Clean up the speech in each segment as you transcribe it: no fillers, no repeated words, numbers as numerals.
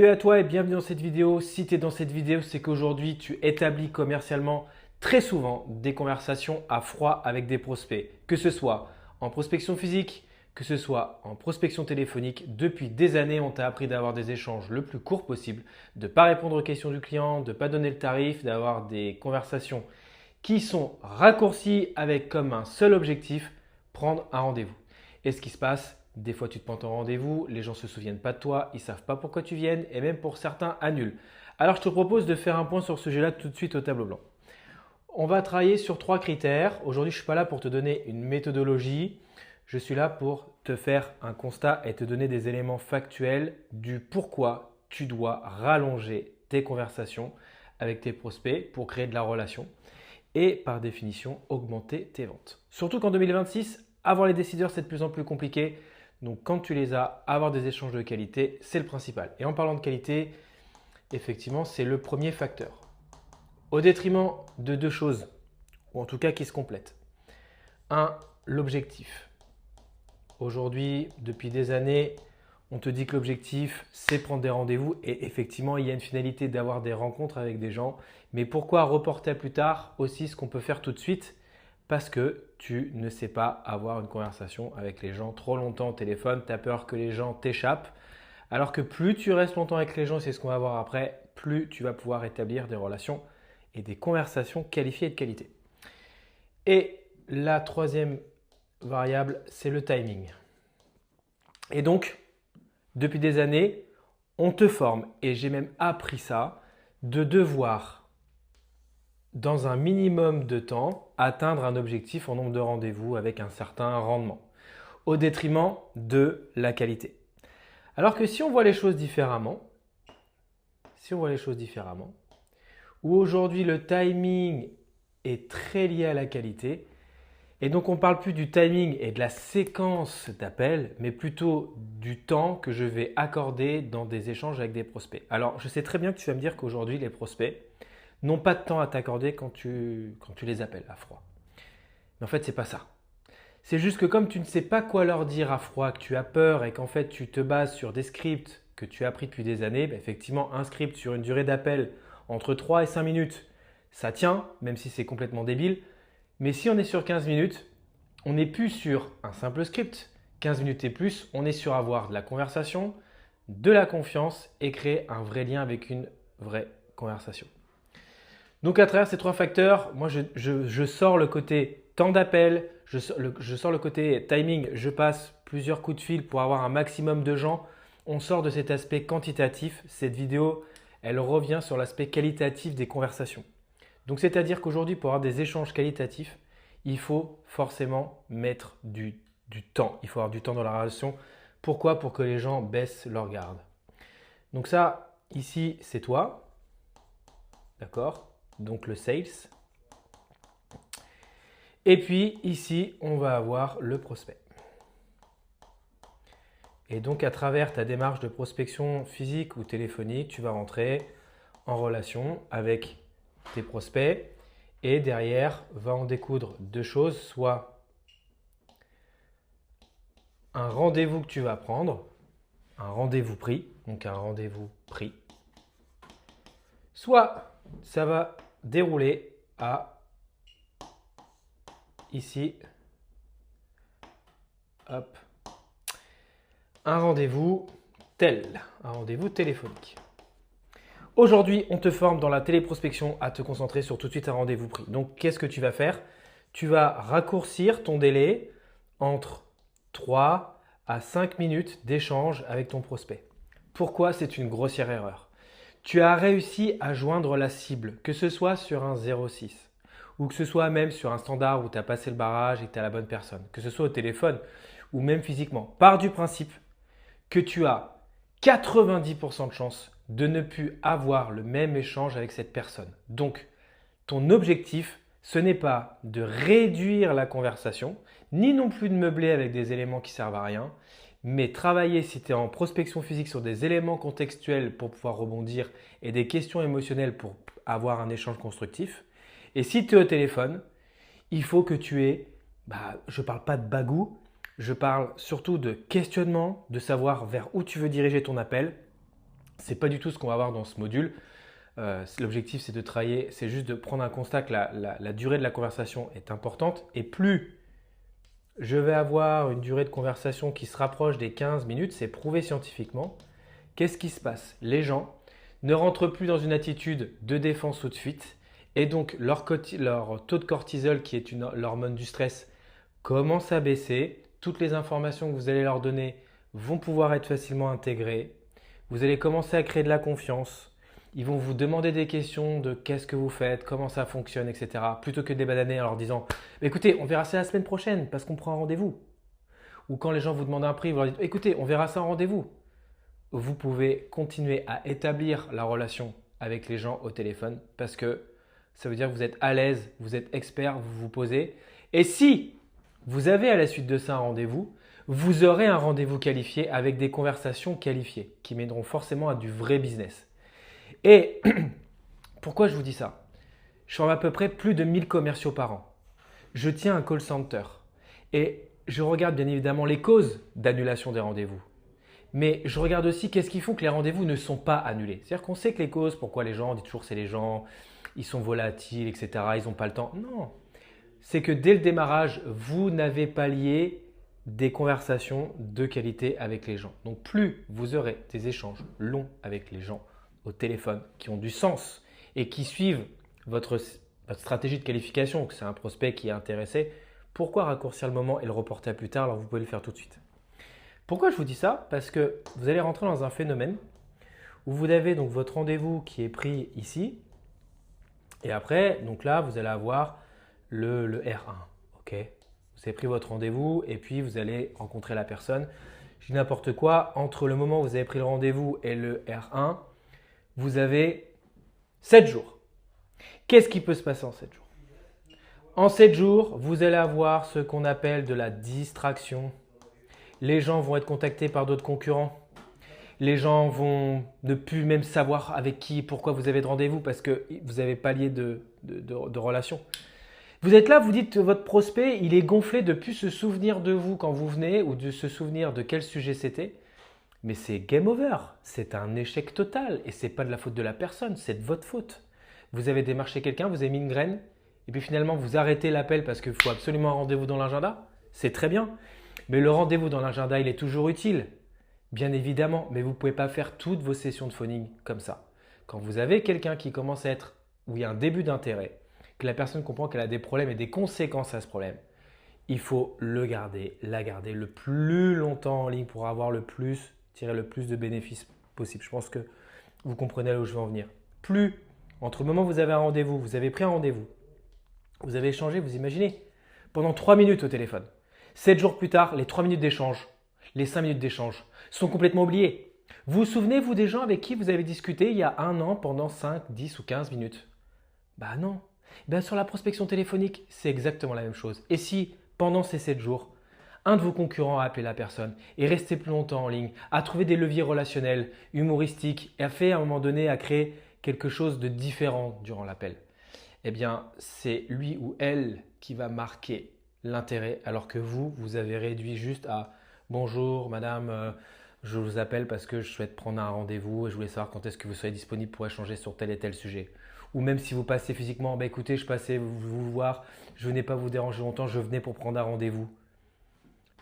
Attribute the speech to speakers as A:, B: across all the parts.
A: Salut à toi et bienvenue dans cette vidéo. Si tu es dans cette vidéo, c'est qu'aujourd'hui tu établis commercialement très souvent des conversations à froid avec des prospects, que ce soit en prospection physique, que ce soit en prospection téléphonique. Depuis des années, on t'a appris d'avoir des échanges le plus court possible, de ne pas répondre aux questions du client, de ne pas donner le tarif, d'avoir des conversations qui sont raccourcies avec comme un seul objectif, prendre un rendez-vous. Et ce qui se passe, des fois, tu te prends ton rendez-vous, les gens ne se souviennent pas de toi, ils ne savent pas pourquoi tu viennes et même pour certains, annulent. Alors, je te propose de faire un point sur ce sujet-là tout de suite au tableau blanc. On va travailler sur 3 critères. Aujourd'hui, je ne suis pas là pour te donner une méthodologie. Je suis là pour te faire un constat et te donner des éléments factuels du pourquoi tu dois rallonger tes conversations avec tes prospects pour créer de la relation et par définition augmenter tes ventes. Surtout qu'en 2026, avoir les décideurs, c'est de plus en plus compliqué. Donc quand tu les as, avoir des échanges de qualité, c'est le principal. Et en parlant de qualité, effectivement, c'est le premier facteur. Au détriment de 2 choses, ou en tout cas qui se complètent. 1. L'objectif. Aujourd'hui, depuis des années, on te dit que l'objectif, c'est prendre des rendez-vous. Et effectivement, il y a une finalité d'avoir des rencontres avec des gens. Mais pourquoi reporter à plus tard aussi ce qu'on peut faire tout de suite? Parce que tu ne sais pas avoir une conversation avec les gens trop longtemps au téléphone, tu as peur que les gens t'échappent. Alors que plus tu restes longtemps avec les gens, c'est ce qu'on va voir après, plus tu vas pouvoir établir des relations et des conversations qualifiées et de qualité. Et la troisième variable, c'est le timing. Et donc, depuis des années, on te forme, et j'ai même appris ça, de devoir dans un minimum de temps, atteindre un objectif en nombre de rendez-vous avec un certain rendement, au détriment de la qualité. Alors que si on voit les choses différemment, où aujourd'hui le timing est très lié à la qualité, et donc on ne parle plus du timing et de la séquence d'appels, mais plutôt du temps que je vais accorder dans des échanges avec des prospects. Alors je sais très bien que tu vas me dire qu'aujourd'hui les prospects n'ont pas de temps à t'accorder quand tu les appelles à froid. Mais en fait, ce n'est pas ça. C'est juste que comme tu ne sais pas quoi leur dire à froid, que tu as peur et qu'en fait tu te bases sur des scripts que tu as appris depuis des années, effectivement un script sur une durée d'appel entre 3 et 5 minutes, ça tient, même si c'est complètement débile. Mais si on est sur 15 minutes, on n'est plus sur un simple script. 15 minutes et plus, on est sur avoir de la conversation, de la confiance et créer un vrai lien avec une vraie conversation. Donc à travers ces 3 facteurs, moi je sors le côté temps d'appel, je sors le côté timing, je passe plusieurs coups de fil pour avoir un maximum de gens. On sort de cet aspect quantitatif. Cette vidéo, elle revient sur l'aspect qualitatif des conversations. Donc c'est-à-dire qu'aujourd'hui, pour avoir des échanges qualitatifs, il faut forcément mettre du temps. Il faut avoir du temps dans la relation. Pourquoi? Pour que les gens baissent leur garde. Donc ça, ici, c'est toi. D'accord? Donc le sales. Et puis ici, on va avoir le prospect. Et donc à travers ta démarche de prospection physique ou téléphonique, tu vas rentrer en relation avec tes prospects et derrière va en découdre 2 choses, soit un rendez-vous que tu vas prendre, un rendez-vous pris, donc un rendez-vous pris, soit ça va dérouler à ici, hop, un rendez-vous tel, un rendez-vous téléphonique. Aujourd'hui, on te forme dans la téléprospection à te concentrer sur tout de suite un rendez-vous pris. Donc, qu'est-ce que tu vas faire? Tu vas raccourcir ton délai entre 3 à 5 minutes d'échange avec ton prospect. Pourquoi? C'est une grossière erreur. Tu as réussi à joindre la cible, que ce soit sur un 06 ou que ce soit même sur un standard où tu as passé le barrage et que tu as la bonne personne, que ce soit au téléphone ou même physiquement. Pars du principe que tu as 90% de chances de ne plus avoir le même échange avec cette personne. Donc, ton objectif, ce n'est pas de réduire la conversation, ni non plus de meubler avec des éléments qui servent à rien, mais travailler si tu es en prospection physique sur des éléments contextuels pour pouvoir rebondir et des questions émotionnelles pour avoir un échange constructif. Et si tu es au téléphone, il faut que tu aies, je ne parle pas de bagou, je parle surtout de questionnement, de savoir vers où tu veux diriger ton appel Ce n'est pas du tout ce qu'on va voir dans ce module. L'objectif, c'est de travailler, c'est juste de prendre un constat que la durée de la conversation est importante. Et plus je vais avoir une durée de conversation qui se rapproche des 15 minutes, c'est prouvé scientifiquement. Qu'est-ce qui se passe? Les gens ne rentrent plus dans une attitude de défense ou de fuite. Et donc, leur taux de cortisol, qui est l'hormone du stress, commence à baisser. Toutes les informations que vous allez leur donner vont pouvoir être facilement intégrées. Vous allez commencer à créer de la confiance. Ils vont vous demander des questions de qu'est-ce que vous faites, comment ça fonctionne, etc. Plutôt que de les bananer en leur disant « Écoutez, on verra ça la semaine prochaine parce qu'on prend un rendez-vous. » Ou quand les gens vous demandent un prix, vous leur dites « Écoutez, on verra ça en rendez-vous. » Vous pouvez continuer à établir la relation avec les gens au téléphone parce que ça veut dire que vous êtes à l'aise, vous êtes expert, vous vous posez. Et si vous avez à la suite de ça un rendez-vous, vous aurez un rendez-vous qualifié avec des conversations qualifiées qui mèneront forcément à du vrai business. Et pourquoi je vous dis ça? Je forme à peu près plus de 1000 commerciaux par an. Je tiens un call center et je regarde bien évidemment les causes d'annulation des rendez-vous. Mais je regarde aussi qu'est-ce qui font que les rendez-vous ne sont pas annulés. C'est-à-dire qu'on sait que les causes, pourquoi les gens, on dit toujours c'est les gens, ils sont volatiles, etc., ils n'ont pas le temps. Non, c'est que dès le démarrage, vous n'avez pas lié des conversations de qualité avec les gens. Donc plus vous aurez des échanges longs avec les gens au téléphone qui ont du sens et qui suivent votre stratégie de qualification, que c'est un prospect qui est intéressé, pourquoi raccourcir le moment et le reporter à plus tard alors vous pouvez le faire tout de suite? Pourquoi je vous dis ça? Parce que vous allez rentrer dans un phénomène où vous avez donc votre rendez-vous qui est pris ici et après, donc là, vous allez avoir le R1. Ok, vous avez pris votre rendez-vous et puis vous allez rencontrer la personne. Je dis n'importe quoi, entre le moment où vous avez pris le rendez-vous et le R1, vous avez 7 jours. Qu'est-ce qui peut se passer en 7 jours? En 7 jours, vous allez avoir ce qu'on appelle de la distraction. Les gens vont être contactés par d'autres concurrents. Les gens vont ne plus même savoir avec qui, pourquoi vous avez de rendez-vous parce que vous n'avez pas lié de relation. Vous êtes là, vous dites votre prospect, il est gonflé de ne plus se souvenir de vous quand vous venez ou de se souvenir de quel sujet c'était. Mais c'est game over, c'est un échec total et ce n'est pas de la faute de la personne, c'est de votre faute. Vous avez démarché quelqu'un, vous avez mis une graine et puis finalement vous arrêtez l'appel parce qu'il faut absolument un rendez-vous dans l'agenda. C'est très bien, mais le rendez-vous dans l'agenda, il est toujours utile, bien évidemment, mais vous ne pouvez pas faire toutes vos sessions de phoning comme ça. Quand vous avez quelqu'un qui commence à être, où il y a un début d'intérêt, que la personne comprend qu'elle a des problèmes et des conséquences à ce problème, il faut la garder le plus longtemps en ligne pour tirer le plus de bénéfices possible. Je pense que vous comprenez là où je veux en venir. Plus, entre le moment où vous avez un rendez-vous, vous avez pris un rendez-vous, vous avez échangé, vous imaginez, pendant 3 minutes au téléphone. 7 jours plus tard, les 3 minutes d'échange, les 5 minutes d'échange sont complètement oubliées. Vous vous souvenez, vous, des gens avec qui vous avez discuté il y a un an pendant 5, 10 ou 15 minutes? Bah non. Bien, sur la prospection téléphonique, c'est exactement la même chose. Et si, pendant ces 7 jours, un de vos concurrents a appelé la personne, est resté plus longtemps en ligne, a trouvé des leviers relationnels, humoristiques et a fait à un moment donné, a créé quelque chose de différent durant l'appel, eh bien, c'est lui ou elle qui va marquer l'intérêt alors que vous avez réduit juste à « Bonjour madame, je vous appelle parce que je souhaite prendre un rendez-vous et je voulais savoir quand est-ce que vous serez disponible pour échanger sur tel et tel sujet. » Ou même si vous passez physiquement, bah écoutez, je passais vous voir, je venais pas vous déranger longtemps, je venais pour prendre un rendez-vous.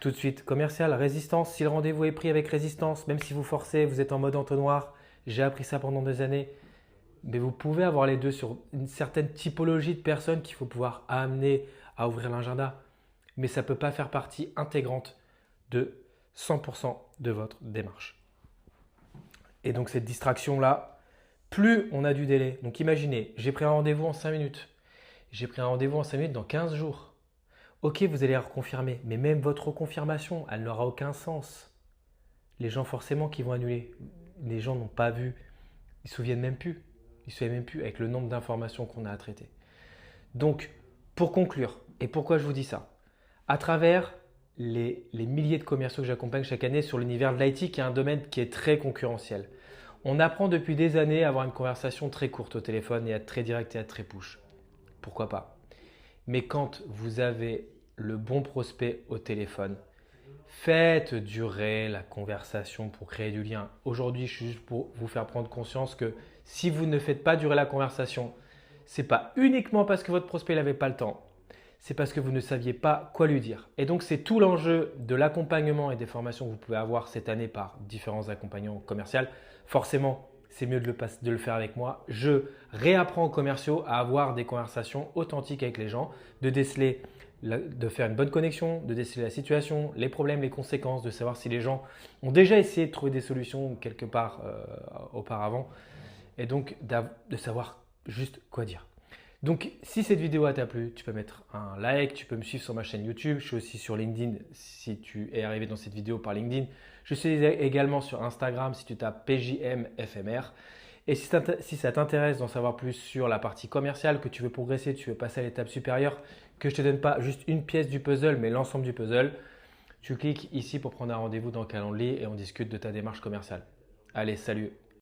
A: Tout de suite, commercial, résistance, si le rendez-vous est pris avec résistance, même si vous forcez, vous êtes en mode entonnoir, j'ai appris ça pendant des années, mais vous pouvez avoir les deux sur une certaine typologie de personnes qu'il faut pouvoir amener à ouvrir l'agenda, mais ça ne peut pas faire partie intégrante de 100% de votre démarche. Et donc cette distraction-là, plus on a du délai, donc imaginez, j'ai pris un rendez-vous en 5 minutes, j'ai pris un rendez-vous en 5 minutes dans 15 jours. Ok, vous allez reconfirmer, mais même votre reconfirmation, elle n'aura aucun sens. Les gens forcément qui vont annuler, les gens n'ont pas vu, ils ne se souviennent même plus. Ils ne se souviennent même plus avec le nombre d'informations qu'on a à traiter. Donc, pour conclure, et pourquoi je vous dis ça? À travers les milliers de commerciaux que j'accompagne chaque année sur l'univers de l'IT, qui est un domaine qui est très concurrentiel, on apprend depuis des années à avoir une conversation très courte au téléphone et à être très direct et à être très push. Pourquoi pas? Mais quand vous avez le bon prospect au téléphone, Faites durer la conversation pour créer du lien. Aujourd'hui, je suis juste pour vous faire prendre conscience que si vous ne faites pas durer la conversation, ce n'est pas uniquement parce que votre prospect n'avait pas le temps, c'est parce que vous ne saviez pas quoi lui dire. Et donc, c'est tout l'enjeu de l'accompagnement et des formations que vous pouvez avoir cette année par différents accompagnants commerciaux. Forcément, c'est mieux de le faire avec moi. Je réapprends aux commerciaux à avoir des conversations authentiques avec les gens, de déceler, de faire une bonne connexion, de déceler la situation, les problèmes, les conséquences, de savoir si les gens ont déjà essayé de trouver des solutions quelque part auparavant et donc de savoir juste quoi dire. Donc, si cette vidéo t'a plu, tu peux mettre un like, tu peux me suivre sur ma chaîne YouTube. Je suis aussi sur LinkedIn si tu es arrivé dans cette vidéo par LinkedIn. Je suis également sur Instagram si tu tapes PJMFMR. Et si ça t'intéresse d'en savoir plus sur la partie commerciale, que tu veux progresser, tu veux passer à l'étape supérieure, que je ne te donne pas juste une pièce du puzzle, mais l'ensemble du puzzle, tu cliques ici pour prendre un rendez-vous dans Calendly et on discute de ta démarche commerciale. Allez, salut!